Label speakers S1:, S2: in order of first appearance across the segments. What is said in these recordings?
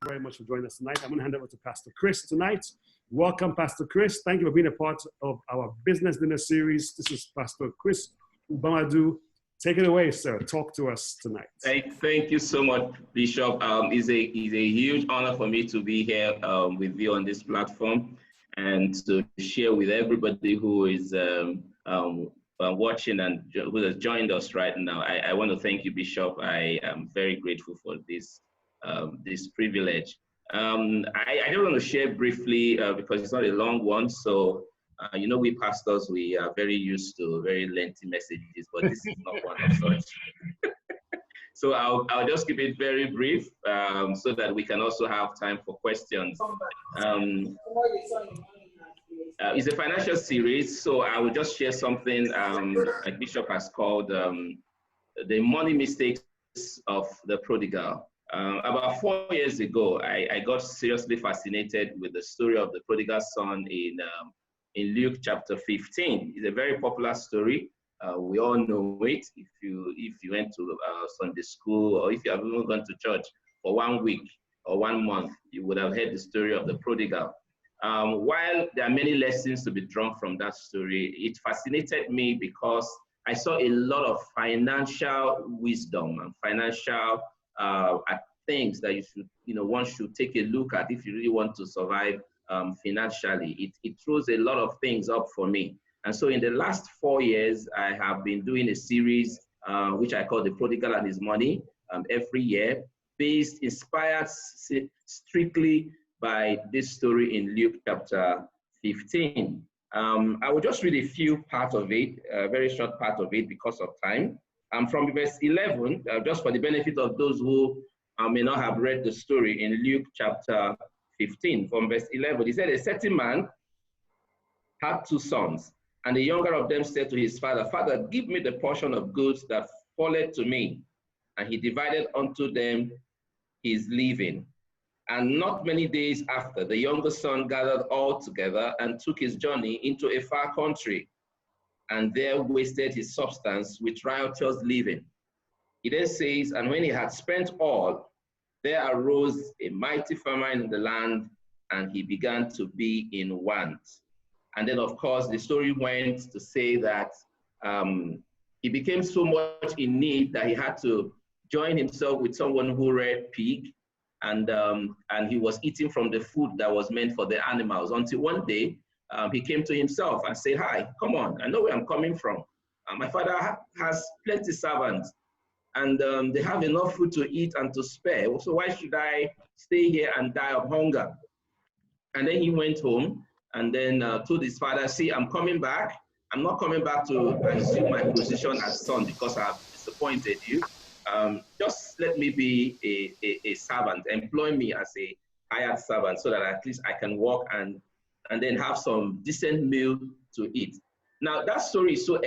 S1: very much for joining us tonight. I'm going to hand over to Pastor Chris tonight. Welcome, Pastor Chris. Thank you for being a part of our Business Dinner series. This is Pastor Chris Ubamadu. Take it away, sir. Talk to us tonight.
S2: Thank you so much, Bishop. It's a huge honor for me to be here with you on this platform and to share with everybody who is watching and who has joined us right now. I want to thank you, Bishop. I am very grateful for this privilege. I just want to share briefly because it's not a long one. So, you know, we pastors, we are very used to very lengthy messages, but this is not one of such. So I'll just keep it very brief so that we can also have time for questions. It's a financial series, so I will just share something like Bishop has called the money mistakes of the prodigal. About 4 years ago, I got seriously fascinated with the story of the prodigal son in Luke chapter 15. It's a very popular story. We all know it. If you went to Sunday school, or if you have even gone to church for 1 week or 1 month, you would have heard the story of the prodigal. While there are many lessons to be drawn from that story, it fascinated me because I saw a lot of financial wisdom and financial things that one should take a look at if you really want to survive financially. It throws a lot of things up for me. And so in the last 4 years, I have been doing a series which I call The Prodigal and His Money every year, inspired strictly by this story in Luke chapter 15. I will just read a few parts of it, a very short part of it because of time. From verse 11, just for the benefit of those who may not have read the story in Luke chapter 15, from verse 11, he said, a certain man had 2 sons, and the younger of them said to his father, Father, give me the portion of goods that falleth to me. And he divided unto them his living. And not many days after, the younger son gathered all together and took his journey into a far country, and there wasted his substance with riotous living. He then says, and when he had spent all, there arose a mighty famine in the land, and he began to be in want. And then, of course, the story went to say that he became so much in need that he had to join himself with someone who reared pig, and he was eating from the food that was meant for the animals, until one day he came to himself and said, hi, come on, I know where I'm coming from. My father has plenty servants, and they have enough food to eat and to spare, so why should I stay here and die of hunger? And then he went home and then told his father, see, I'm coming back. I'm not coming back to assume my position as son because I have disappointed you. Just let me be a servant. Employ me as a hired servant so that at least I can work and then have some decent meal to eat. Now, that story is so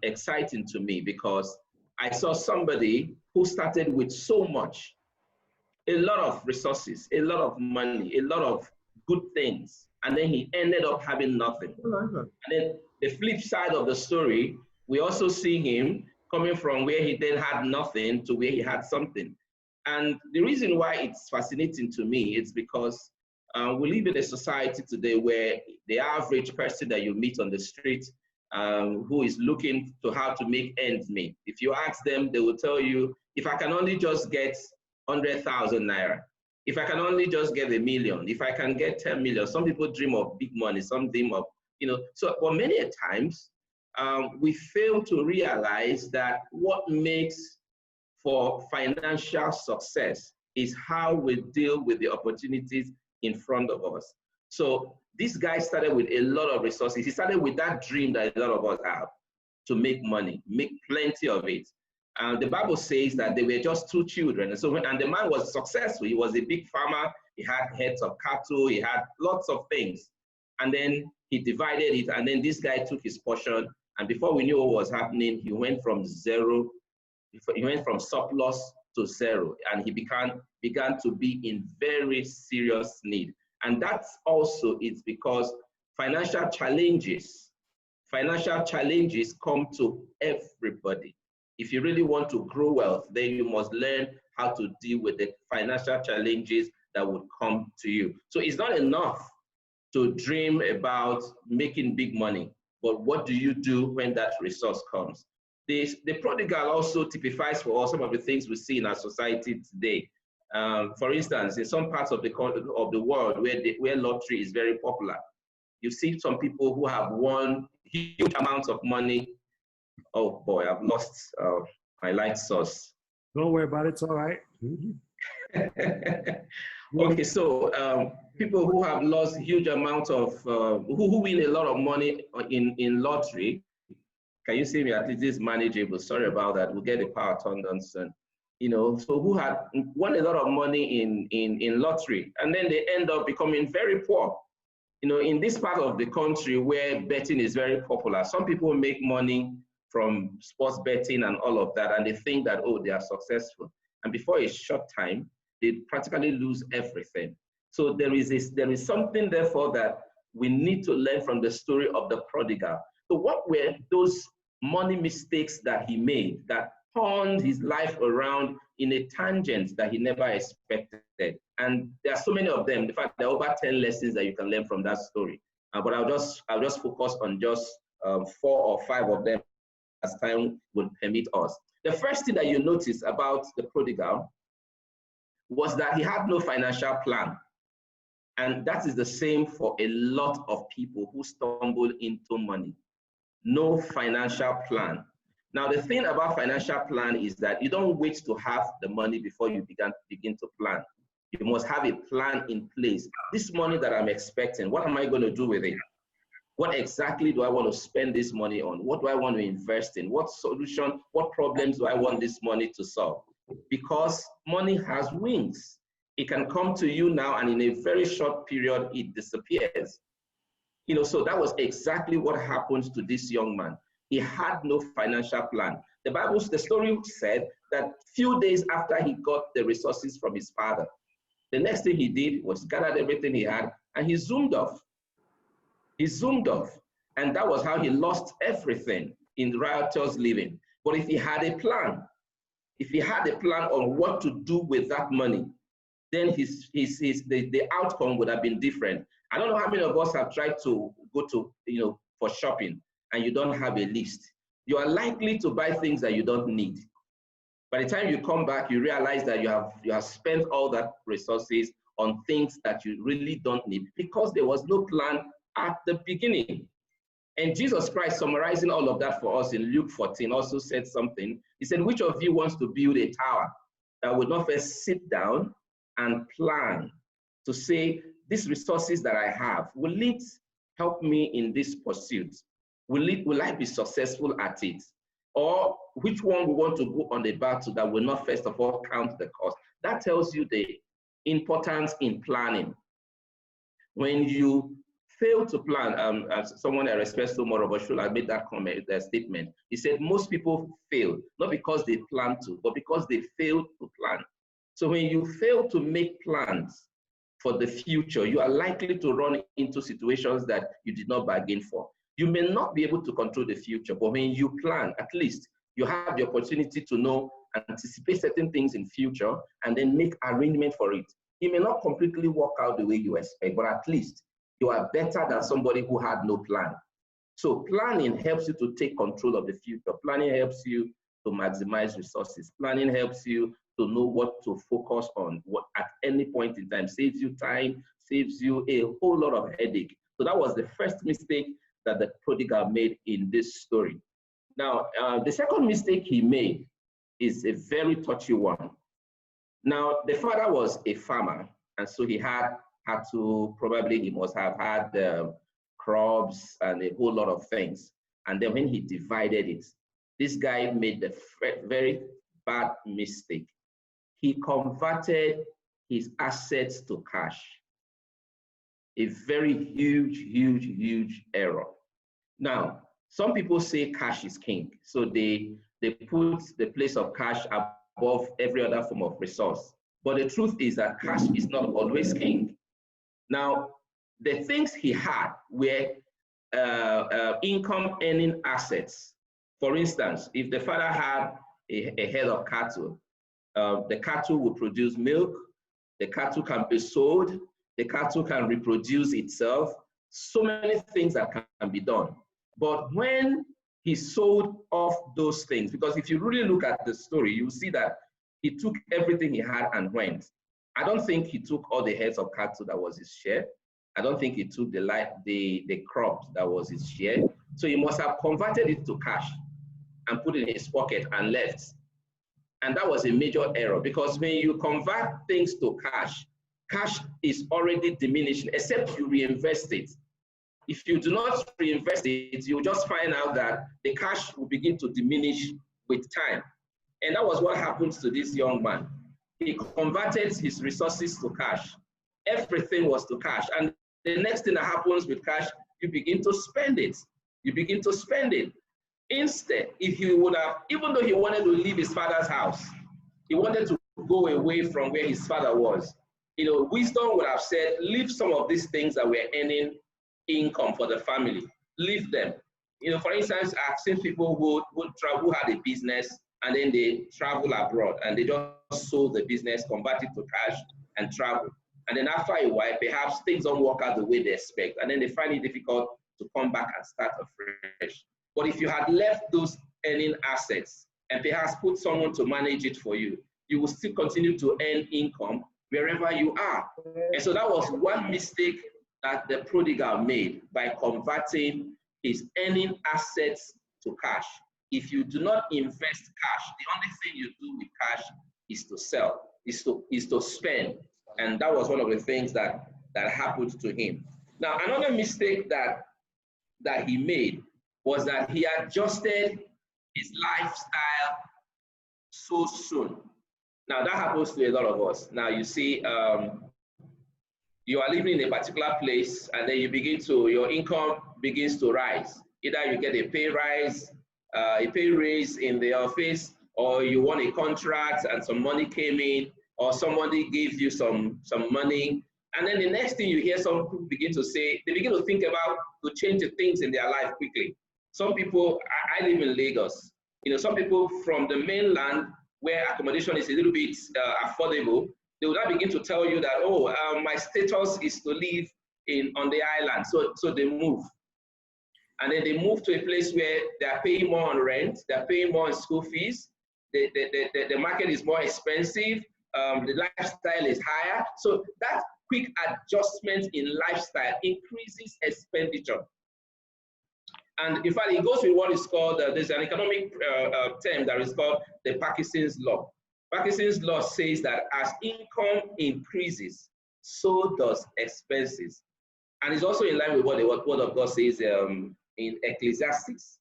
S2: exciting to me because I saw somebody who started with so much, a lot of resources, a lot of money, a lot of good things, and then he ended up having nothing. And then the flip side of the story, we also see him coming from where he then had nothing to where he had something. And the reason why it's fascinating to me is because we live in a society today where the average person that you meet on the street who is looking to how to make ends meet, if you ask them, they will tell you, if I can only just get 100,000 naira, if I can only just get 1 million, if I can get 10 million, some people dream of big money, some dream of, but many a times, we fail to realize that what makes for financial success is how we deal with the opportunities in front of us. So this guy started with a lot of resources. He started with that dream that a lot of us have to make money, make plenty of it. And the Bible says that they were just 2 children. And so and the man was successful. He was a big farmer. He had heads of cattle. He had lots of things. And then he divided it. And then this guy took his portion. And before we knew what was happening, he went from surplus to zero. And he began to be in very serious need. And that's also it's because financial challenges come to everybody. If you really want to grow wealth, then you must learn how to deal with the financial challenges that would come to you. So it's not enough to dream about making big money, but what do you do when that resource comes? The prodigal also typifies for us some of the things we see in our society today. For instance, in some parts of the world where lottery is very popular, you see some people who have won huge amounts of money. Oh boy, I've lost my light source.
S1: Don't worry about it, it's all right.
S2: Okay, so people who have lost huge amounts of, who win a lot of money in lottery. Can you see me? At least this is manageable. Sorry about that. We'll get the power turned on soon. You know, so who had won a lot of money in lottery, and then they end up becoming very poor. You know, in this part of the country where betting is very popular, some people make money from sports betting and all of that, and they think that, oh, they are successful. And before a short time, they practically lose everything. So there is something, therefore, that we need to learn from the story of the prodigal. So what were those money mistakes that he made that turned his life around in a tangent that he never expected? And there are so many of them. In fact, there are over 10 lessons that you can learn from that story. But I'll just focus on just 4 or 5 of them as time will permit us. The first thing that you notice about the prodigal was that he had no financial plan. And that is the same for a lot of people who stumble into money. No financial plan. Now, the thing about financial plan is that you don't wait to have the money before you begin to plan. You must have a plan in place. This money that I'm expecting, what am I going to do with it? What exactly do I want to spend this money on? What do I want to invest in? What solution, what problems do I want this money to solve? Because money has wings. It can come to you now, and in a very short period, it disappears. You know, so that was exactly what happened to this young man. He had no financial plan. The story said that few days after he got the resources from his father, the next thing he did was gathered everything he had and he zoomed off. He zoomed off. And that was how he lost everything in riotous living. But if he had a plan, on what to do with that money, then the outcome would have been different. I don't know how many of us have tried to go to, for shopping and you don't have a list. You are likely to buy things that you don't need. By the time you come back, you realize that you have spent all that resources on things that you really don't need because there was no plan at the beginning. And Jesus Christ, summarizing all of that for us in Luke 14, also said something. He said, which of you wants to build a tower that would not first sit down and plan to say, these resources that I have, will it help me in this pursuit? Will I be successful at it? Or which one we want to go on the battle that will not first of all count the cost? That tells you the importance in planning. When you fail to plan, as someone I respect so much, Roboshula made that comment, that statement. He said most people fail, not because they plan to, but because they fail to plan. So when you fail to make plans for the future, you are likely to run into situations that you did not bargain for. You may not be able to control the future, but when you plan, at least you have the opportunity to know, anticipate certain things in future, and then make arrangement for it. It may not completely work out the way you expect, but at least you are better than somebody who had no plan. So planning helps you to take control of the future. Planning helps you to maximize resources. Planning helps you to know what to focus on, what at any point in time, saves you time, saves you a whole lot of headache. So that was the first mistake that the prodigal made in this story. Now, the second mistake he made is a very touchy one. Now, the father was a farmer, and so he he must have had crops and a whole lot of things. And then when he divided it, this guy made the very bad mistake. He converted his assets to cash. A very huge error. Now, some people say cash is king. So they put the place of cash above every other form of resource. But the truth is that cash is not always king. Now, the things he had were income earning assets. For instance, if the father had a head of cattle, The cattle will produce milk. The cattle can be sold. The cattle can reproduce itself. So many things that can be done. But when he sold off those things, because if you really look at the story, you will see that he took everything he had and went. I don't think he took all the heads of cattle that was his share. I don't think he took the crops that was his share. So he must have converted it to cash and put it in his pocket and left. And that was a major error, because when you convert things to cash, cash is already diminishing, except you reinvest it. If you do not reinvest it, you'll just find out that the cash will begin to diminish with time. And that was what happened to this young man. He converted his resources to cash. Everything was to cash. And the next thing that happens with cash, you begin to spend it. You begin to spend it. Instead, if he would have, even though he wanted to leave his father's house, he wanted to go away from where his father was. You know, wisdom would have said, leave some of these things that we're earning income for the family. Leave them. You know, for instance, I've seen people who travel, who had a business, and then they travel abroad and they just sold the business, convert it to cash and travel. And then after a while, perhaps things don't work out the way they expect. And then they find it difficult to come back and start afresh. But if you had left those earning assets and perhaps put someone to manage it for you, you will still continue to earn income wherever you are. And so that was one mistake that the prodigal made by converting his earning assets to cash. If you do not invest cash, the only thing you do with cash is to sell, is to spend. And that was one of the things that happened to him. Now, another mistake that he made was that he adjusted his lifestyle so soon. Now, that happens to a lot of us. Now, you see, you are living in a particular place, and then your income begins to rise. Either you get a pay raise in the office, or you won a contract and some money came in, or somebody gave you some money. And then the next thing you hear, some people begin to say, they begin to think about to change the things in their life quickly. Some people, I live in Lagos, you know, some people from the mainland where accommodation is a little bit affordable, they will now begin to tell you that, oh, my status is to live on the island. So they move. And then they move to a place where they're paying more on rent, they're paying more on school fees, the market is more expensive, the lifestyle is higher. So that quick adjustment in lifestyle increases expenditure. And in fact, it goes with what is called, there's an economic term that is called the Parkinson's law. Parkinson's law says that as income increases, so does expenses. And it's also in line with what the word of God says in Ecclesiastes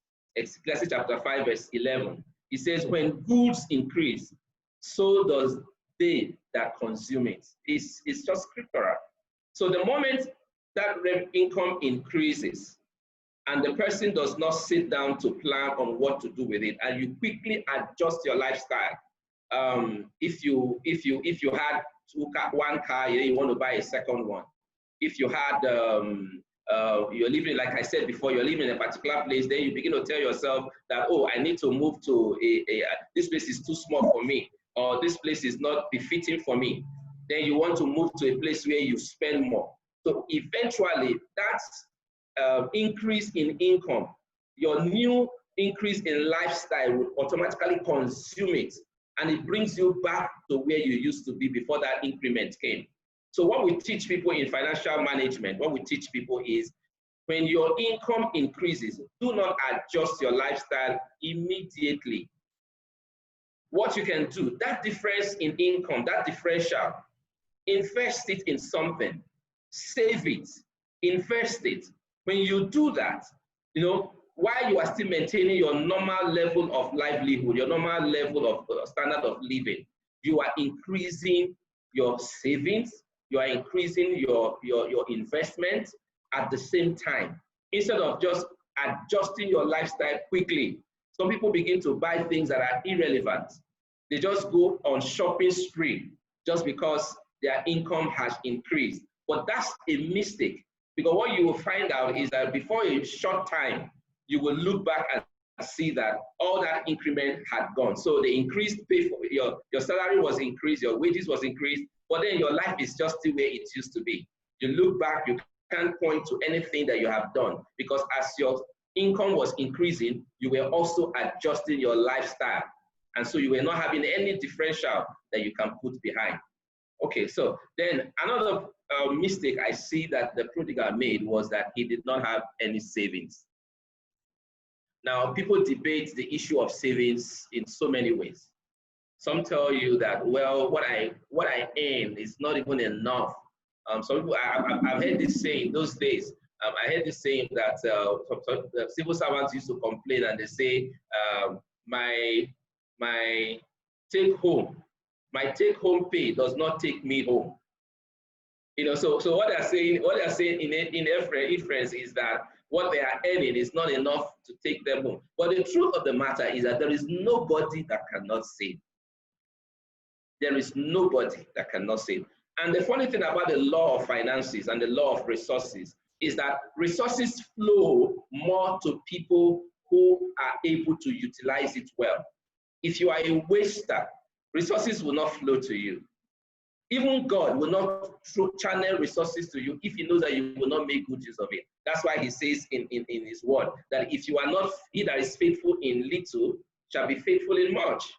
S2: chapter 5, verse 11. It says, when goods increase, so does they that consume it. It's just scriptural. So the moment that income increases, and the person does not sit down to plan on what to do with it, and you quickly adjust your lifestyle. If you had one car, you want to buy a second one. If you had, you're living, like I said before, you're living in a particular place, then you begin to tell yourself that, oh, I need to move to this place is too small for me, or this place is not befitting for me. Then you want to move to a place where you spend more. So eventually, that's increase in income, your new increase in lifestyle will automatically consume it, and it brings you back to where you used to be before that increment came. So what we teach people in financial management, what we teach people is, when your income increases, do not adjust your lifestyle immediately. What you can do, that difference in income, that differential, invest it in something, save it, invest it. When you do that, you know, while you are still maintaining your normal level of livelihood, your normal level of standard of living, you are increasing your savings, you are increasing your investment at the same time, instead of just adjusting your lifestyle quickly. Some people begin to buy things that are irrelevant. They just go on shopping spree just because their income has increased. But that's a mistake, because what you will find out is that before a short time, you will look back and see that all that increment had gone. So the increased pay for your salary was increased, your wages was increased, but then your life is just the way it used to be. You look back, you can't point to anything that you have done, because as your income was increasing, you were also adjusting your lifestyle. And so you were not having any differential that you can put behind. Okay, so then another mistake I see that the prodigal made was that he did not have any savings. Now, people debate the issue of savings in so many ways. Some tell you that, well, what I earn is not even enough. Some people, I've heard this saying those days. I heard this saying that some civil servants used to complain, and they say, my take home pay does not take me home. You know, so what they're saying in inference is that what they are earning is not enough to take them home. But the truth of the matter is that there is nobody that cannot save. There is nobody that cannot save. And the funny thing about the law of finances and the law of resources is that resources flow more to people who are able to utilize it well. If you are a waster, resources will not flow to you. Even God will not channel resources to you if he knows that you will not make good use of it. That's why he says in his word that if you are not, he that is faithful in little shall be faithful in much.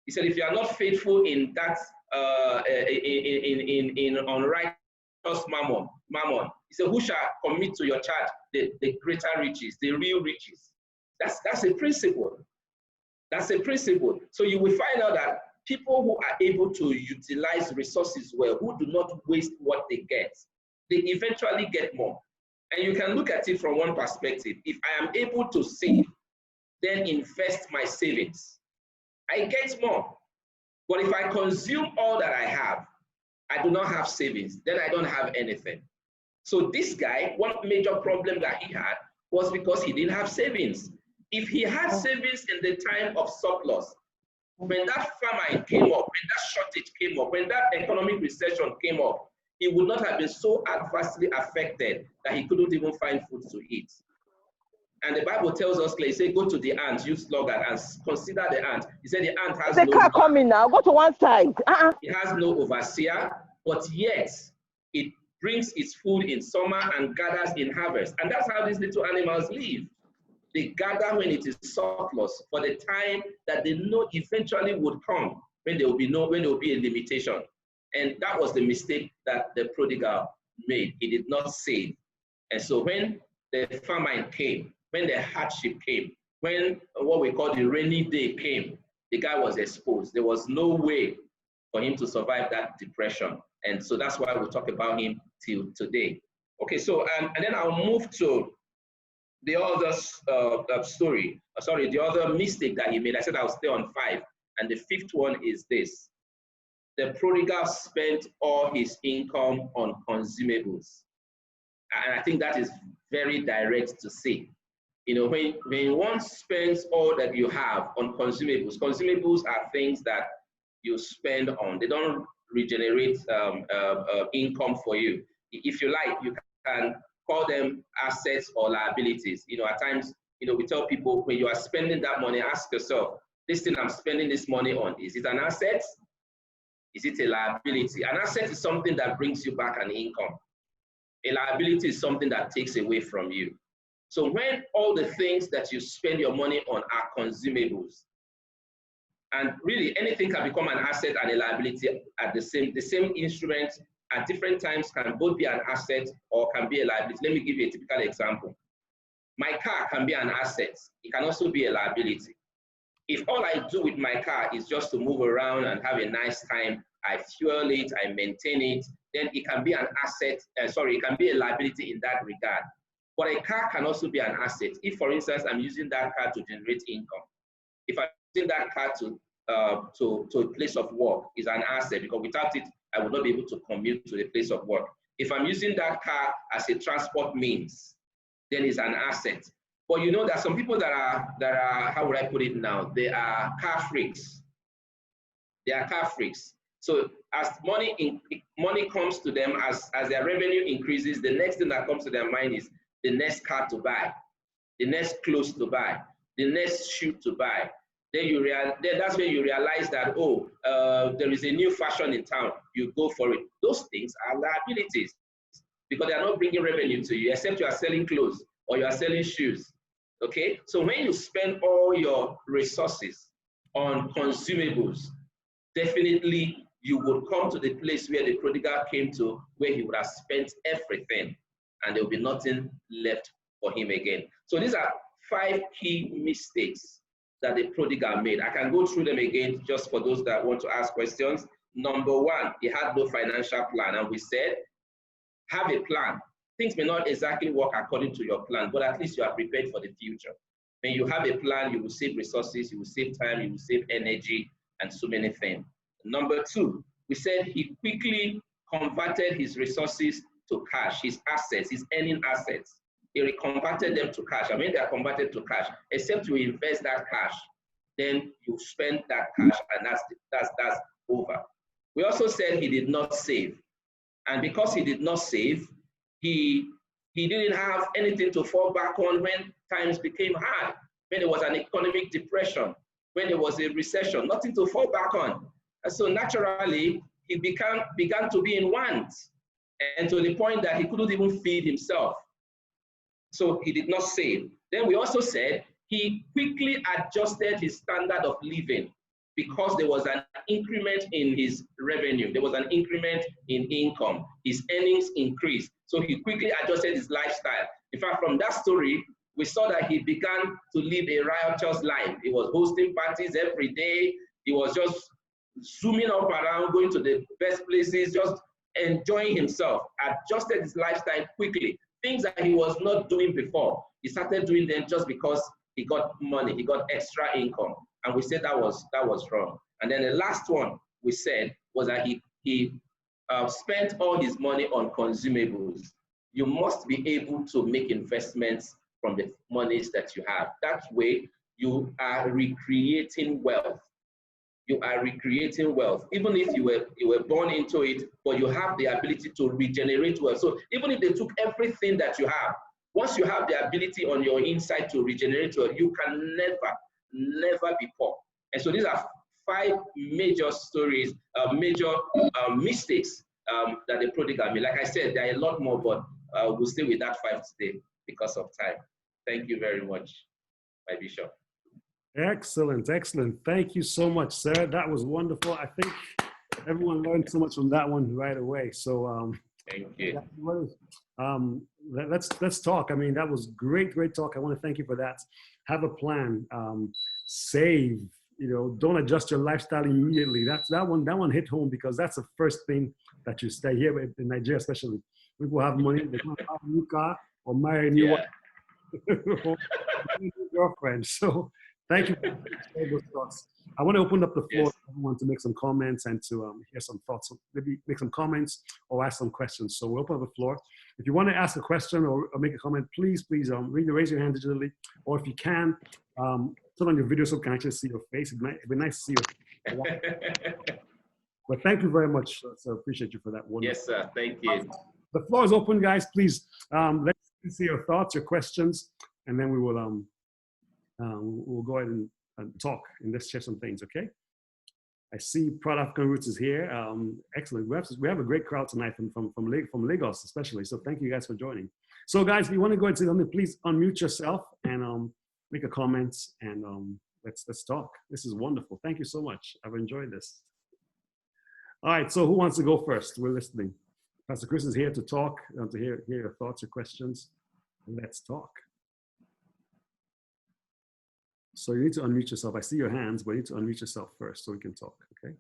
S2: He said, if you are not faithful in that, in unrighteous mammon, he said, who shall commit to your charge the greater riches, the real riches? That's a principle. That's a principle. So you will find out that people who are able to utilize resources well, who do not waste what they get, they eventually get more. And you can look at it from one perspective. If I am able to save, then invest my savings, I get more. But if I consume all that I have, I do not have savings, then I don't have anything. So this guy, one major problem that he had was because he didn't have savings. If he had savings in the time of surplus, when that famine came up, when that shortage came up, when that economic recession came up, he would not have been so adversely affected that he couldn't even find food to eat. And the Bible tells us, clearly, say, go to the ant, use sluggard, and consider the ant. He said the ant has
S3: no... The car coming now, go to one side.
S2: It has no overseer, but yet it brings its food in summer and gathers in harvest. And that's how these little animals live. They gather when it is surplus for the time that they know eventually would come, when there will be a limitation. And that was the mistake that the prodigal made. He did not save. And so when the famine came, when the hardship came, when what we call the rainy day came, the guy was exposed. There was no way for him to survive that depression. And so that's why we talk about him till today. Okay, so, and then I'll move to the other the other mistake that he made. I said I'll stay on 5. And the 5th one is this. The prodigal spent all his income on consumables. And I think that is very direct to say. You know, when one spends all that you have on consumables, consumables are things that you spend on. They don't regenerate income for you. If you like, you can call them assets or liabilities. You know, at times, you know, we tell people when you are spending that money, ask yourself, this thing I'm spending this money on, is it an asset? Is it a liability? An asset is something that brings you back an income. A liability is something that takes away from you. So when all the things that you spend your money on are consumables, and really anything can become an asset and a liability at the same instrument at different times can both be an asset or can be a liability. Let me give you a typical example. My car can be an asset. It can also be a liability. If all I do with my car is just to move around and have a nice time, I fuel it, I maintain it, then it can be an asset, it can be a liability in that regard. But a car can also be an asset. If, for instance, I'm using that car to generate income, if I'm using that car to a place of work, is an asset, because without it, I would not be able to commute to the place of work. If I'm using that car as a transport means, then it's an asset. But you know that some people that are, how would I put it now? They are car freaks. They are car freaks. So as money comes to them, as their revenue increases, the next thing that comes to their mind is the next car to buy, the next clothes to buy. the next shoe to buy. Then that's when you realize that, oh, there is a new fashion in town. You go for it. Those things are liabilities because they are not bringing revenue to you, except you are selling clothes or you are selling shoes. Okay? So when you spend all your resources on consumables, definitely you would come to the place where the prodigal came to, where he would have spent everything and there will be nothing left for him again. So these are 5 key mistakes that the prodigal made. I can go through them again just for those that want to ask questions. Number 1, he had no financial plan. And we said, have a plan. Things may not exactly work according to your plan, but at least you are prepared for the future. When you have a plan, you will save resources, you will save time, you will save energy, and so many things. Number 2, we said he quickly converted his resources to cash, his assets, his earning assets. He converted them to cash. And when they are converted to cash, except you invest that cash, then you spend that cash, and that's over. We also said he did not save. And because he did not save, he didn't have anything to fall back on when times became hard, when there was an economic depression, when there was a recession, nothing to fall back on. And so naturally, he began to be in want, and to the point that he couldn't even feed himself. So he did not save. Then we also said he quickly adjusted his standard of living because there was an increment in his revenue. There was an increment in income. His earnings increased. So he quickly adjusted his lifestyle. In fact, from that story, we saw that he began to live a riotous life. He was hosting parties every day. He was just zooming up around, going to the best places, just enjoying himself, adjusted his lifestyle quickly. Things that he was not doing before, he started doing them just because he got money, he got extra income. And we said that was wrong. And then the last one we said was that he spent all his money on consumables. You must be able to make investments from the monies that you have. That way, you are recreating wealth. You are recreating wealth. Even if you were born into it, but you have the ability to regenerate wealth. So even if they took everything that you have, once you have the ability on your inside to regenerate wealth, you can never be poor. And so these are 5 major stories, major mistakes that the prodigal made. Like I said, there are a lot more, but we'll stay with that 5 today because of time. Thank you very much, my bishop.
S1: Excellent, excellent. Thank you so much, sir. That was wonderful. I think everyone learned so much from that one right away. So
S2: thank you.
S1: Let's talk. I mean, that was great talk. I want to thank you for that. Have a plan. Save. You know, don't adjust your lifestyle immediately. That one hit home because that's the first thing that you stay here in Nigeria, especially. People have money, they want to have a new car or marry a new wife. Girlfriend. So thank you for those thoughts. I want to open up the floor for everyone to make some comments and to hear some thoughts. So maybe make some comments or ask some questions. So we'll open up the floor. If you want to ask a question or make a comment, please raise your hand digitally. Or if you can, turn on your video so we can actually see your face. It'd be nice to see you. But thank you very much. So appreciate you for that one.
S2: Yes, sir. Thank you.
S1: The floor is open, guys. Please let's see your thoughts, your questions, and then we will we'll go ahead and talk and let's share some things. Okay. I see Proud African Roots is here. Excellent. We have a great crowd tonight from Lagos, especially. So thank you guys for joining. So guys, if you want to go and say something, please unmute yourself and make a comment and let's talk. This is wonderful. Thank you so much. I've enjoyed this. All right. So who wants to go first? We're listening. Pastor Chris is here to talk, to hear your thoughts, your questions. Let's talk. So you need to unmute yourself. I see your hands, but you need to unmute yourself first so we can talk, okay?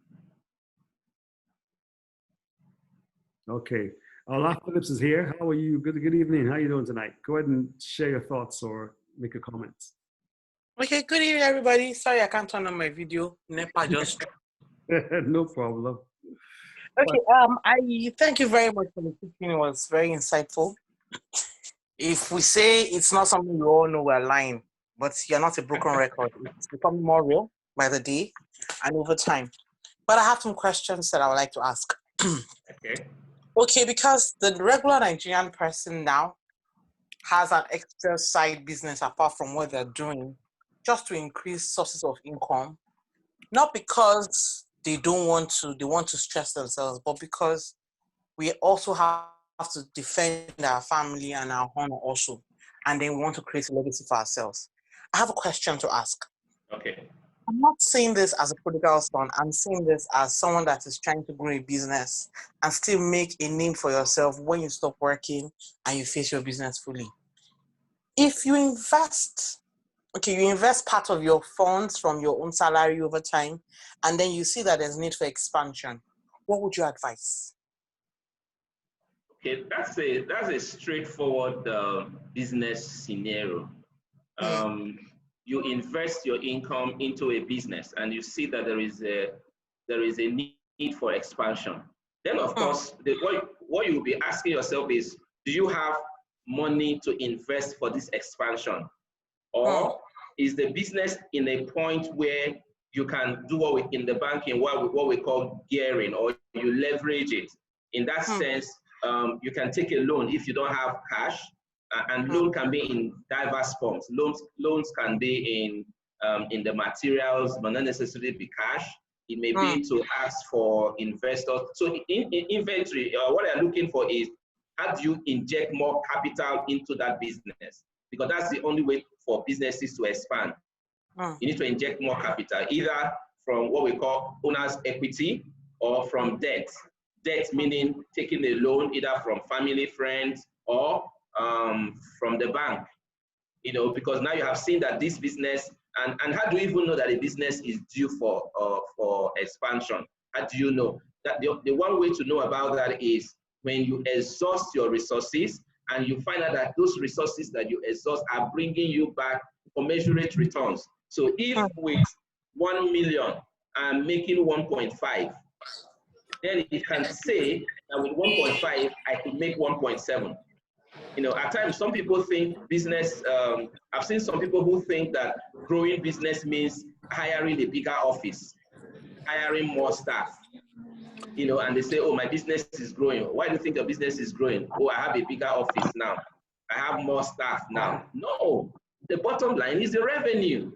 S1: Okay. Olaf Phillips is here. How are you? Good evening. How are you doing tonight? Go ahead and share your thoughts or make a comment.
S4: Okay, good evening, everybody. Sorry, I can't turn on my video. NEPA just...
S1: No problem.
S4: Okay, I thank you very much for the teaching. It was very insightful. If we say it's not something we all know, we're lying. But you're not a broken record. It's becoming more real by the day and over time. But I have some questions that I would like to ask. Okay, because the regular Nigerian person now has an extra side business apart from what they're doing. just to increase sources of income, not because they want to stress themselves, but because we also have to defend our family and our honor also. And then we want to create a legacy for ourselves. I have a question to ask.
S2: Okay.
S4: I'm not saying this as a prodigal son. I'm saying this as someone that is trying to grow a business and still make a name for yourself when you stop working and you face your business fully. If you invest, you invest part of your funds from your own salary over time, and then you see that there's need for expansion, what would you advise?
S2: Okay, that's a straightforward business scenario. You invest your income into a business, and you see that there is a need for expansion. Then, of course, what you'll be asking yourself is, do you have money to invest for this expansion, or is the business in a point where you can do what in the banking what we call gearing, or you leverage it? In that sense, you can take a loan if you don't have cash. And loan can be in diverse forms. Loans can be in the materials, but not necessarily be cash. It may be to ask for investors. So in inventory, what they're looking for is, how do you inject more capital into that business? Because that's the only way for businesses to expand. You need to inject more capital, either from what we call owner's equity or from debt. Debt meaning taking a loan either from family, friends, or from the bank, because now you have seen that this business, and how do you even know that a business is due for expansion? How do you know? That the one way to know about that is when you exhaust your resources and you find out that those resources that you exhaust are bringing you back commensurate returns. So if with 1 million I'm making 1.5, then it can say that with 1.5 I could make 1.7. At times, some people think business, I've seen some people who think that growing business means hiring a bigger office, hiring more staff, and they say, oh, my business is growing. Why do you think your business is growing? Oh, I have a bigger office now. I have more staff now. No, the bottom line is the revenue.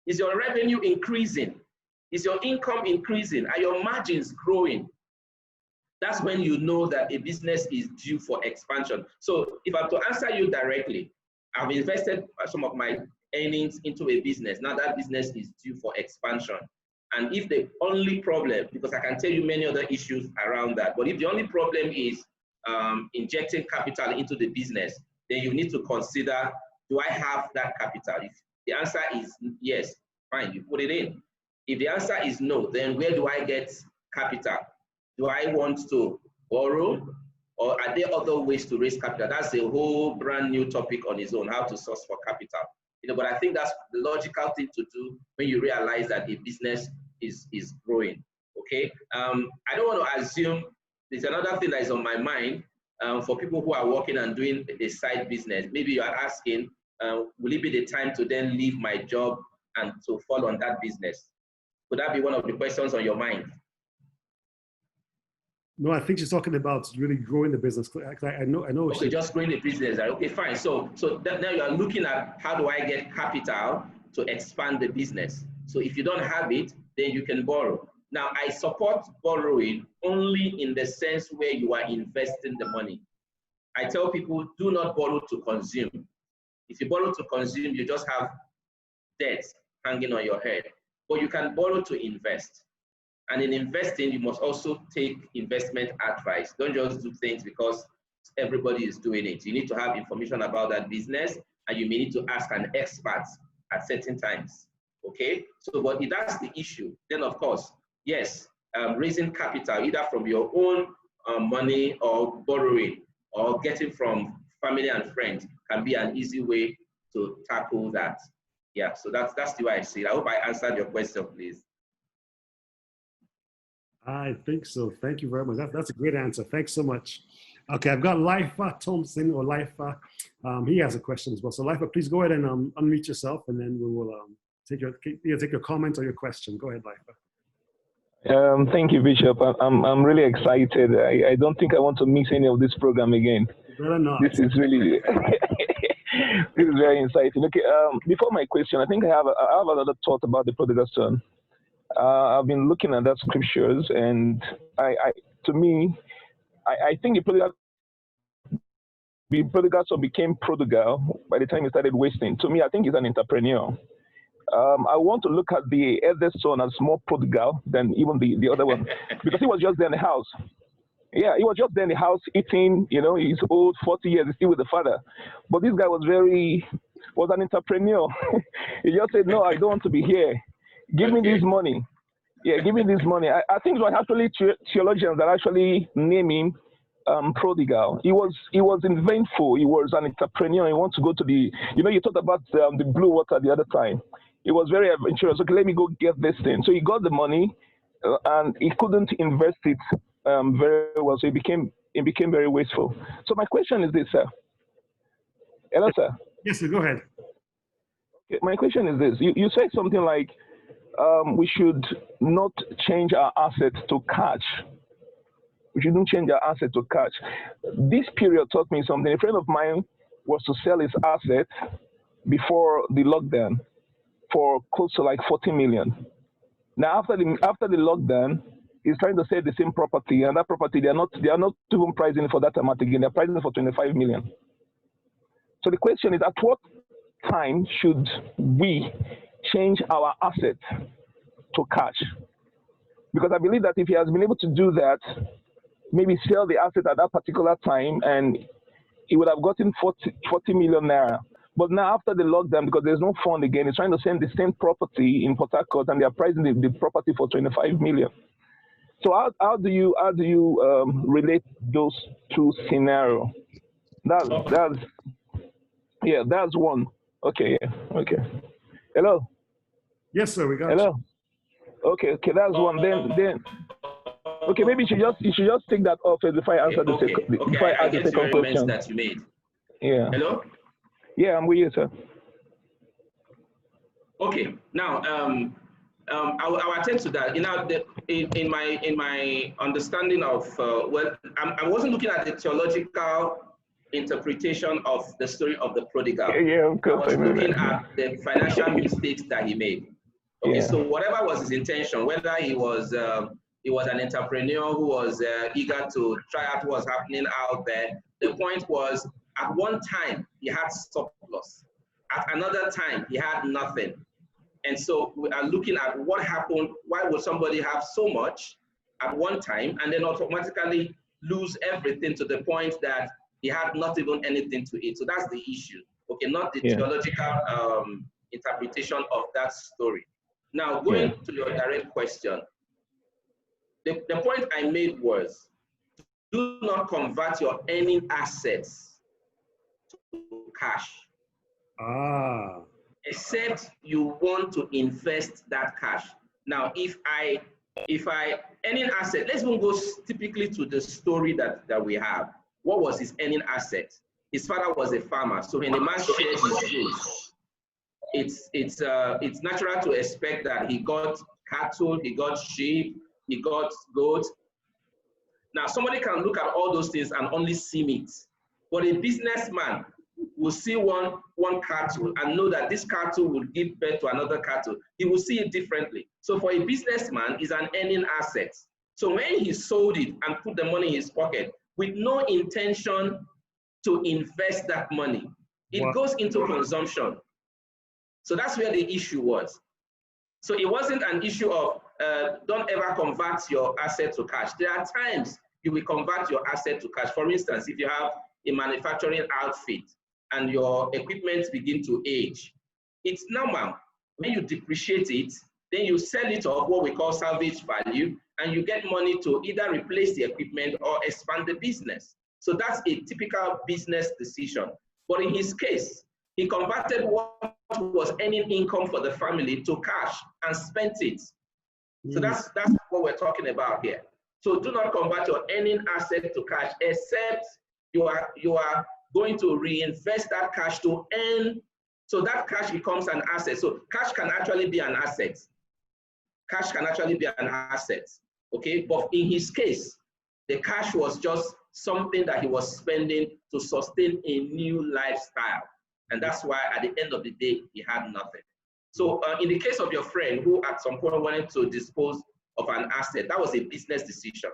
S2: Is your revenue increasing? Is your income increasing? Are your margins growing? That's when you know that a business is due for expansion. So if I'm to answer you directly, I've invested some of my earnings into a business. Now that business is due for expansion. And if the only problem, because I can tell you many other issues around that, but if the only problem is injecting capital into the business, then you need to consider, do I have that capital? If the answer is yes, fine, you put it in. If the answer is no, then where do I get capital? Do I want to borrow, or are there other ways to raise capital? That's a whole brand new topic on its own, how to source for capital. But I think that's the logical thing to do when you realize that a business is growing. Okay. I don't want to assume. There's another thing that is on my mind for people who are working and doing a side business. Maybe you are asking, will it be the time to then leave my job and to fall on that business? Could that be one of the questions on your mind?
S1: No, I think she's talking about really growing the business. I know.
S2: Okay, just growing the business. Okay, fine. So now you are looking at, how do I get capital to expand the business? So if you don't have it, then you can borrow. Now, I support borrowing only in the sense where you are investing the money. I tell people, do not borrow to consume. If you borrow to consume, you just have debt hanging on your head. But you can borrow to invest. And in investing, you must also take investment advice. Don't just do things because everybody is doing it. You need to have information about that business, and you may need to ask an expert at certain times. Okay? So, but if that's the issue, then of course, yes, raising capital either from your own money or borrowing or getting from family and friends can be an easy way to tackle that. Yeah, so that's the way I see it. I hope I answered your question, please.
S1: I think so. Thank you very much. That's a great answer. Thanks so much. Okay, I've got Lifa Thompson, or Lifa. He has a question as well. So Lifa, please go ahead and unmute yourself, and then we will take your comment or your question. Go ahead, Lifa.
S5: Thank you, Bishop. I'm really excited. I don't think I want to miss any of this program again.
S1: Better not.
S5: This is really This is very insightful. Okay, before my question, I think I have another thought about the prodigal son. I've been looking at that scriptures, and to me, I think the prodigal son became prodigal by the time he started wasting. To me, I think he's an entrepreneur. I want to look at the eldest son as more prodigal than even the other one, because he was just there in the house. Yeah, he was just there in the house eating, he's old, 40 years, he's still with the father. But this guy was an entrepreneur. He just said, no, I don't want to be here. Give me this money. Yeah, give me this money. I think it was actually theologians that actually named him prodigal. He was inventful. He was an entrepreneur. He wants to go to the, you talked about the blue water the other time. He was very adventurous. Okay, let me go get this thing. So he got the money, and he couldn't invest it very well. So he became very wasteful. So my question is this, sir. Hello, sir.
S1: Yes, sir. Go ahead.
S5: Okay, my question is this. You said something like we should not change our assets to cash. We shouldn't change our asset to cash. This period taught me something. A friend of mine was to sell his asset before the lockdown for close to like 40 million. Now after the lockdown, he's trying to sell the same property, and that property they are not even pricing it for that amount again. They're pricing it for 25 million. So the question is, at what time should we change our assets to cash? Because I believe that if he has been able to do that, maybe sell the asset at that particular time, and he would have gotten 40 million naira. But now after the lockdown, because there's no fund again, he's trying to sell the same property in Port Harcourt, and they're pricing the property for 25 million. So how do you relate those two scenarios? That's one. Okay, yeah, okay. Hello.
S1: Yes, sir. We got
S5: Hello. You. Okay, that's one. Then. Okay, maybe you should just take that off before I answer the second question
S2: that you made.
S5: Yeah.
S2: Hello?
S5: Yeah, I'm with you, sir.
S2: Okay. Now, I'll attend to that. In my understanding of I wasn't looking at the theological interpretation of the story of the prodigal.
S5: Yeah, of course.
S2: I was looking at the financial mistakes that he made. Okay, so whatever was his intention, whether he was an entrepreneur who was eager to try out what was happening out there. The point was, at one time, he had surplus. At another time, he had nothing. And so we are looking at what happened. Why would somebody have so much at one time and then automatically lose everything to the point that he had not even anything to eat? So that's the issue. Okay, not the theological interpretation of that story. Now, going to your direct question, the point I made was, do not convert your earning assets to cash. Except you want to invest that cash. Now, if I earning asset, let's even go typically to the story that we have. What was his earning asset? His father was a farmer, so when the man shared his goods, it's natural to expect that he got cattle, he got sheep, he got goats. Now, somebody can look at all those things and only see meat, but a businessman will see one cattle and know that this cattle will give birth to another cattle. He will see it differently. So for a businessman, it's an earning asset. So when he sold it and put the money in his pocket with no intention to invest that money, it goes into consumption. So that's where the issue was. So it wasn't an issue of don't ever convert your asset to cash. There are times you will convert your asset to cash. For instance, if you have a manufacturing outfit and your equipment begin to age, it's normal. When you depreciate it, then you sell it off, what we call salvage value, and you get money to either replace the equipment or expand the business. So that's a typical business decision. But in his case, he converted what was earning income for the family to cash and spent it. So that's what we're talking about here. So do not convert your earning asset to cash, except you are going to reinvest that cash to earn. So that cash becomes an asset. So cash can actually be an asset. Cash can actually be an asset, okay? But in his case, the cash was just something that he was spending to sustain a new lifestyle. And that's why at the end of the day, he had nothing. So in the case of your friend who at some point wanted to dispose of an asset, that was a business decision.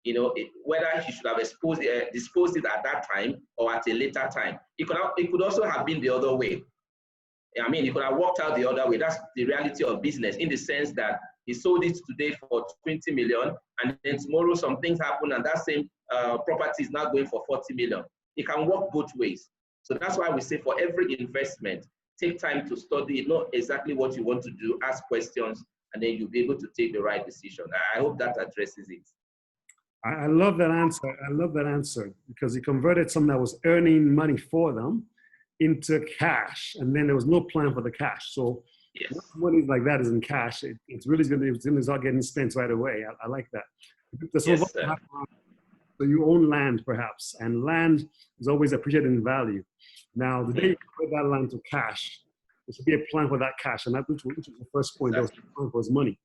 S2: You know, whether he should have disposed it at that time or at a later time. It could also have been the other way. I mean, he could have worked out the other way. That's the reality of business, in the sense that he sold it today for 20 million, and then tomorrow some things happen and that same property is now going for 40 million. It can work both ways. So that's why we say for every investment, take time to study, know exactly what you want to do, ask questions, and then you'll be able to take the right decision. I hope that addresses it.
S1: I love that answer. I love that answer, because he converted something that was earning money for them into cash, and then there was no plan for the cash. So
S2: yes,
S1: money like that is in cash. It's really going to start getting spent right away. I like that.
S2: Yes,
S1: so you own land, perhaps, and land is always appreciated in value. Now, the day you convert that land to cash, there should be a plan for that cash, and that which was the first point. There was a plan for money.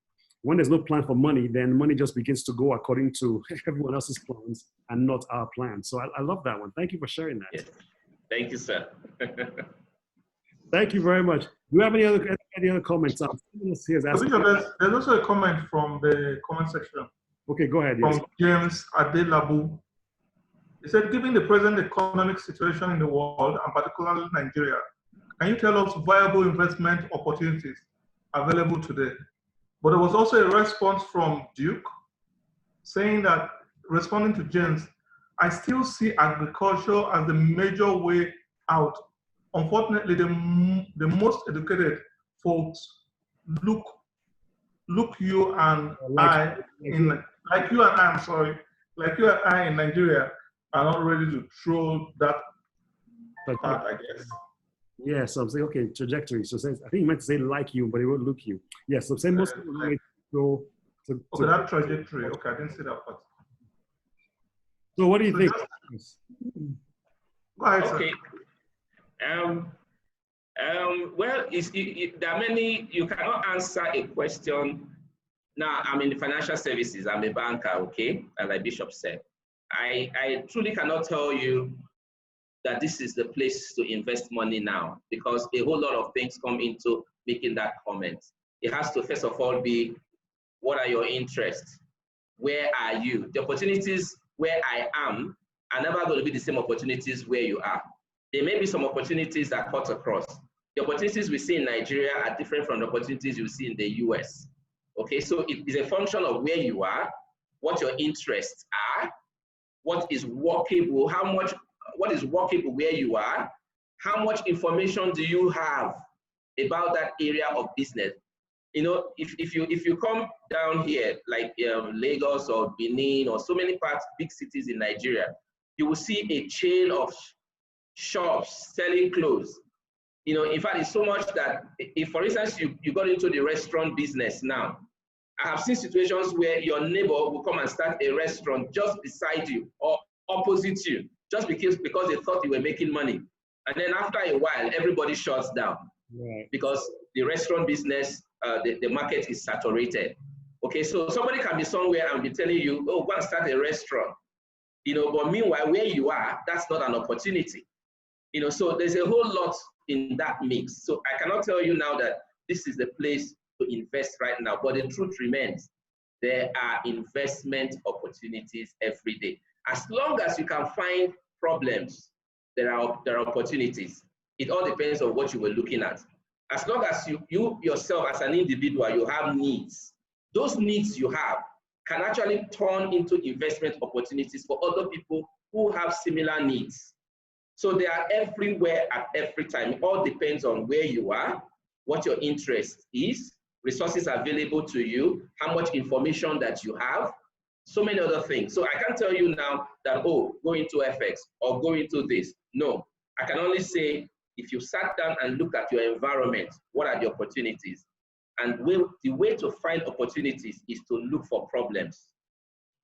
S1: When there's no plan for money, then money just begins to go according to everyone else's plans and not our plan. So I love that one. Thank you for sharing that.
S2: yes. Thank you, sir.
S1: Thank you very much. Do you have any other comments?
S6: There's also a comment from the comment section.
S1: Okay, go ahead.
S6: From
S1: Yes.
S6: James Adelabu. He said, given the present economic situation in the world, and particularly Nigeria, can you tell us viable investment opportunities available today? But there was also a response from Duke saying that, responding to James, I still see agriculture as the major way out. Unfortunately, the most educated folks look you and I in Nigeria are not ready to throw that part, I guess.
S1: Yeah, so I'm saying, okay, trajectory. So I think he meant to say like you, but he won't look you. Yes, yeah, so say most people go
S6: okay, that trajectory. Okay, I didn't see that part.
S1: So what do you think?
S6: Go ahead,
S2: okay. Well, there are many, you cannot answer a question. Now, I'm in the financial services. I'm a banker, okay? And like Bishop said, I truly cannot tell you that this is the place to invest money now, because a whole lot of things come into making that comment. It has to, first of all, be, what are your interests? Where are you? The opportunities where I am are never going to be the same opportunities where you are. There may be some opportunities that cut across. The opportunities we see in Nigeria are different from the opportunities you see in the US. Okay, so it is a function of where you are, what your interests are, what is workable, what is workable where you are, how much information do you have about that area of business. You know, if you come down here, like Lagos or Benin or so many parts, big cities in Nigeria, you will see a chain of shops selling clothes. You know, in fact, it's so much that if, for instance, you got into the restaurant business now, I have seen situations where your neighbor will come and start a restaurant just beside you or opposite you, just because they thought you were making money. And then after a while, everybody shuts down, right, because the restaurant business, the market is saturated. Okay, so somebody can be somewhere and be telling you, oh, go and start a restaurant. You know, but meanwhile, where you are, that's not an opportunity. You know, so there's a whole lot in that mix. So I cannot tell you now that this is the place to invest right now, but the truth remains, there are investment opportunities every day. As long as you can find problems, there are opportunities. It all depends on what you were looking at. As long as you yourself as an individual, you have needs, those needs you have can actually turn into investment opportunities for other people who have similar needs. So they are everywhere at every time. It all depends on where you are, what your interest is, resources available to you, how much information that you have, so many other things. So I can't tell you now that, oh, go into FX or go into this. No, I can only say, if you sat down and look at your environment, what are the opportunities? And the way to find opportunities is to look for problems.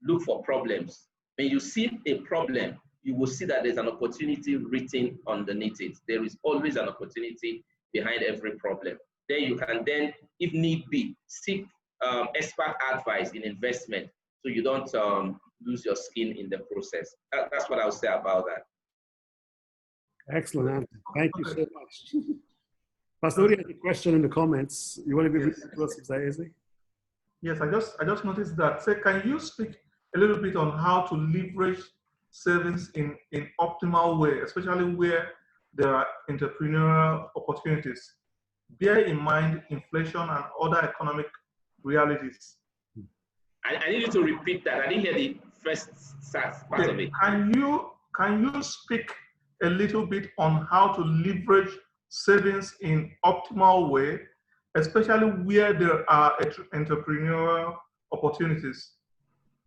S2: Look for problems. When you see a problem, you will see that there's an opportunity written underneath it. There is always an opportunity behind every problem. Then you can then, if need be, seek expert advice in investment so you don't lose your skin in the process. That's what I would say about that.
S1: Excellent answer. Thank you so much. Pastor Odi has a question in the comments. You want to give it to us, Isaiah?
S6: Yes, I just noticed that. Say, can you speak a little bit on how to leverage savings in optimal way, especially where there are entrepreneurial opportunities? Bear in mind inflation and other economic realities.
S2: I need you to repeat that. I didn't hear the first part of it.
S6: Can you speak a little bit on how to leverage savings in optimal way, especially where there are entrepreneurial opportunities?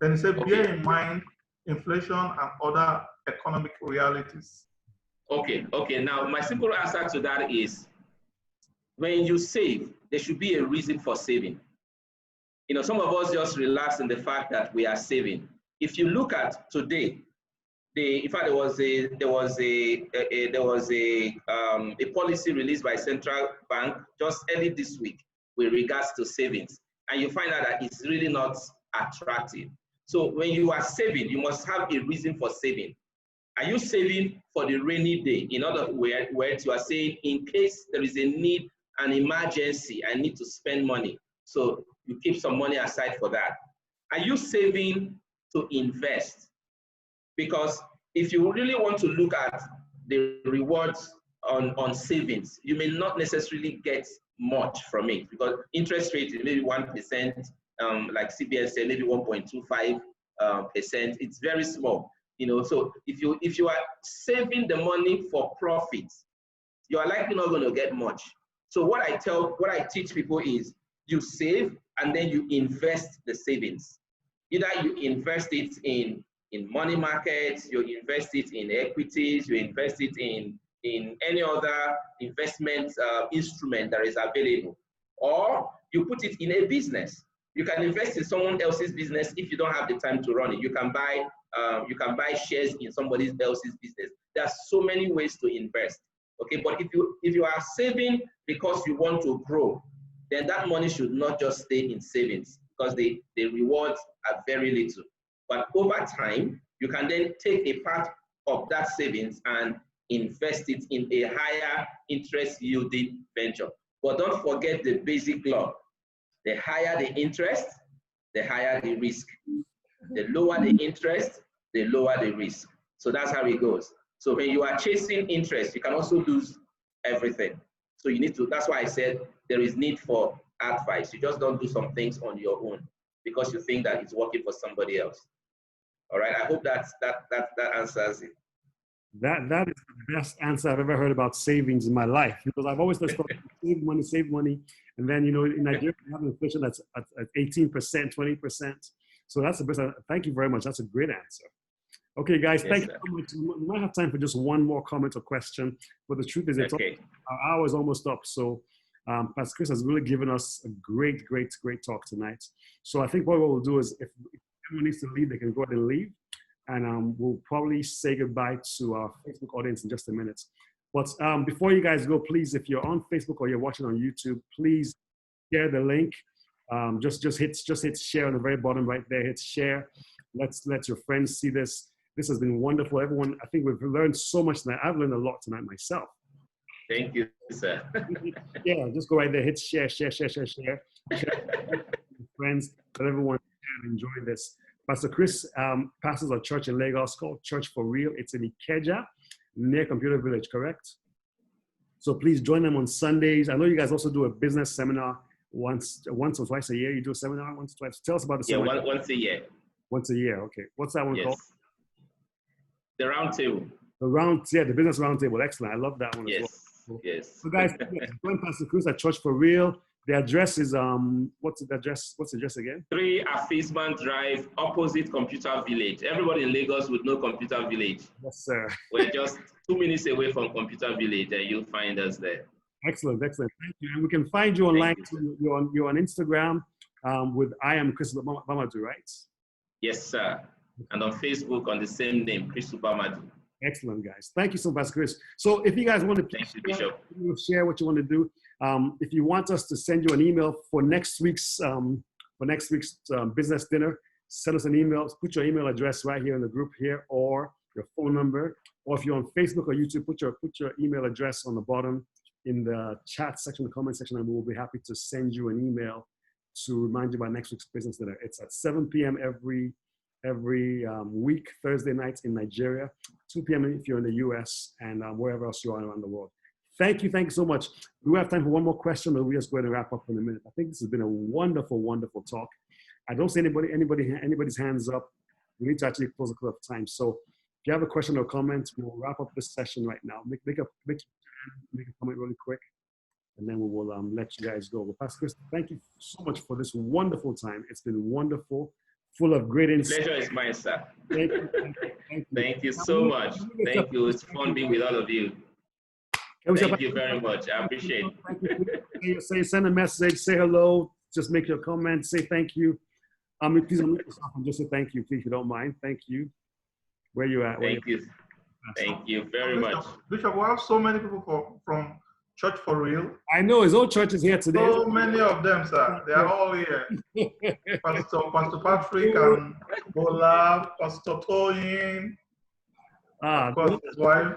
S6: Then he said, bear in mind inflation and other economic realities.
S2: Okay. Now, my simple answer to that is, when you save, there should be a reason for saving. You know, some of us just relax in the fact that we are saving. If you look at today, in fact, there was a policy released by central bank just early this week with regards to savings, and you find out that it's really not attractive. So when you are saving, you must have a reason for saving. Are you saving for the rainy day? In other words, you are saying, in case there is a need, an emergency, I need to spend money. So you keep some money aside for that. Are you saving to invest? Because if you really want to look at the rewards on savings, you may not necessarily get much from it, because interest rate is maybe 1%, like CBN said, maybe 1.25%. It's very small, you know. So if you are saving the money for profits, you are likely not going to get much. So what I teach people is, you save and then you invest the savings. Either you invest it in money markets, you invest it in equities, you invest it in any other investment instrument that is available, or you put it in a business. You can invest in someone else's business if you don't have the time to run it. You can buy shares in somebody else's business. There are so many ways to invest. Okay, but if you are saving because you want to grow, then that money should not just stay in savings, because the rewards are very little. But over time, you can then take a part of that savings and invest it in a higher interest yielding venture. But don't forget the basic law. The higher the interest, the higher the risk. The lower the interest, the lower the risk. So that's how it goes. So when you are chasing interest, you can also lose everything. So you need to, that's why I said there is need for advice. You just don't do some things on your own because you think that it's working for somebody else. All right, I hope that answers it.
S1: That is the best answer I've ever heard about savings in my life, because I've always just thought save money, and then, you know, in Nigeria we have inflation that's at 18%, 20%. So that's the best. Thank you very much. That's a great answer. Okay, guys,
S2: Yes,
S1: thank you
S2: sir.
S1: so much. We might have time for just one more comment or question, but the truth is,
S2: Okay.
S1: our hour is almost up. So Pastor Chris has really given us a great talk tonight. So I think what we'll do is, if anyone needs to leave, they can go ahead and leave. And we'll probably say goodbye to our Facebook audience in just a minute. But before you guys go, please, if you're on Facebook or you're watching on YouTube, please share the link. Just hit share on the very bottom right there. Hit share. Let your friends see this. This has been wonderful. Everyone, I think we've learned so much tonight. I've learned a lot tonight myself.
S2: Thank you, sir.
S1: Yeah, just go right there. Hit share. Share with friends. Let everyone enjoy this. Pastor Chris pastors a church in Lagos called Church for Real. It's in Ikeja, near Computer Village, correct? So please join them on Sundays. I know you guys also do a business seminar once or twice a year. You do a seminar once or twice. Tell us about the seminar.
S2: Yeah, once a year.
S1: Once a year, okay. What's that one called?
S2: The round table.
S1: The business round table. Excellent. I love that one as well.
S2: Yes.
S1: So guys, join Pastor Chris at Church for Real. The address is what's the address again? 3
S2: Afisman Drive, opposite Computer Village. Everybody in Lagos would know Computer Village.
S1: Yes, sir.
S2: We're just 2 minutes away from Computer Village, and you'll find us there.
S1: Excellent. Thank you. And we can find you online. You're on Instagram with I am Chris Ubamadu, right?
S2: Yes, sir. And on Facebook on the same name, Chris Ubamadu.
S1: Excellent, guys. Thank you so much, Chris. So if you guys want to share what you want to do, if you want us to send you an email for next week's business dinner, send us an email. Put your email address right here in the group here, or your phone number, or if you're on Facebook or YouTube, put your email address on the bottom in the chat section, the comment section, and we'll be happy to send you an email to remind you about next week's business dinner. It's at 7 p.m. every week, Thursday nights in Nigeria, 2 p.m. if you're in the US, and wherever else you are around the world. Thank you so much. We have time for one more question, but we're just going to wrap up in a minute. I think this has been a wonderful, wonderful talk. I don't see anybody's hands up. We need to actually close the club time. So if you have a question or comment, we'll wrap up this session right now. Make a comment really quick, and then we will let you guys go. Well, Pastor Chris, thank you so much for this wonderful time. It's been wonderful, full of great insight.
S2: Pleasure is mine, sir.
S1: Thank you.
S2: Thank you so much. Thank you. It's fun being with all of you. Thank you very much. I appreciate it.
S1: Send a message, say hello, just make your comment, say thank you. Please unmute yourself and just say thank you, please, if you don't mind. Thank you. Where you at?
S2: Thank you. Thank you very much.
S6: Bishop, we have so many people from Church for Real.
S1: I know, his own church is here today.
S6: So many of them, sir. They are all here. Pastor Patrick and Bola, Pastor Toyin, of course, his wife,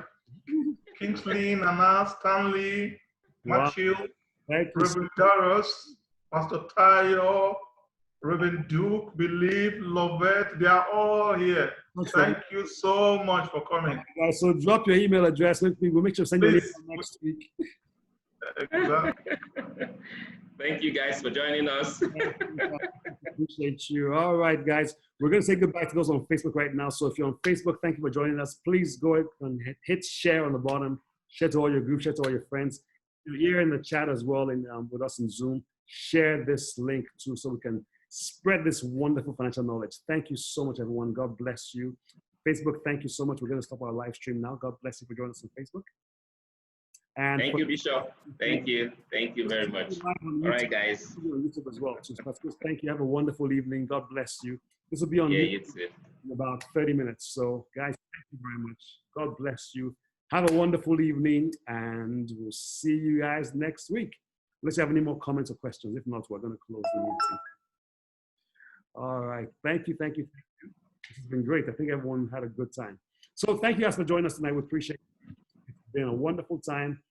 S6: Kingsley, Nana, Stanley, Matthew, Reverend Darius, Pastor Tayo, Reverend Duke, Believe, Lovett, they are all here. Thank you so much for coming.
S1: So drop your email address. We'll make sure to send you an email next week.
S6: Exactly.
S2: Thank you guys for joining us.
S1: Appreciate you. All right, guys. We're going to say goodbye to those on Facebook right now. So if you're on Facebook, thank you for joining us. Please go ahead and hit share on the bottom. Share to all your groups, share to all your friends. You're here in the chat as well with us in Zoom. Share this link too so we can spread this wonderful financial knowledge. Thank you so much, everyone. God bless you. Facebook, thank you so much. We're going to stop our live stream now. God bless you for joining us on Facebook. And
S2: thank you, Bishop. Thank you. Thank you very much. All right, guys.
S1: On YouTube as well. Thank you. Have a wonderful evening. God bless you. This will be on YouTube in about 30 minutes. So, guys, thank you very much. God bless you. Have a wonderful evening, and we'll see you guys next week. Unless you have any more comments or questions. If not, we're going to close the meeting. All right. Thank you. Thank you. This has been great. I think everyone had a good time. So thank you guys for joining us tonight. We appreciate it. It's been a wonderful time.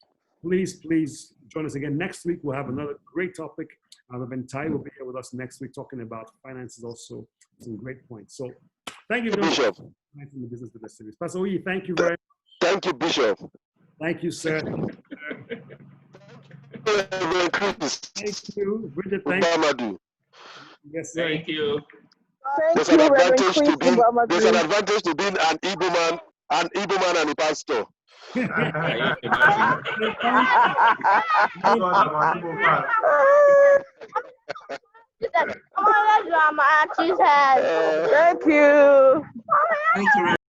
S1: Please join us again next week. We'll have another great topic. Reverend Ty will be here with us next week talking about finances also. Some great points. So thank you,
S7: Bishop.
S1: In the business of the series. Pastor Oyi, thank you very much.
S7: Thank you, Bishop.
S1: Thank you, sir. Thank you. Bridget, thank you. Yes, sir.
S2: Thank you.
S7: There's an advantage to being an Igbo man and a pastor.
S3: Thank you.
S4: Thank you.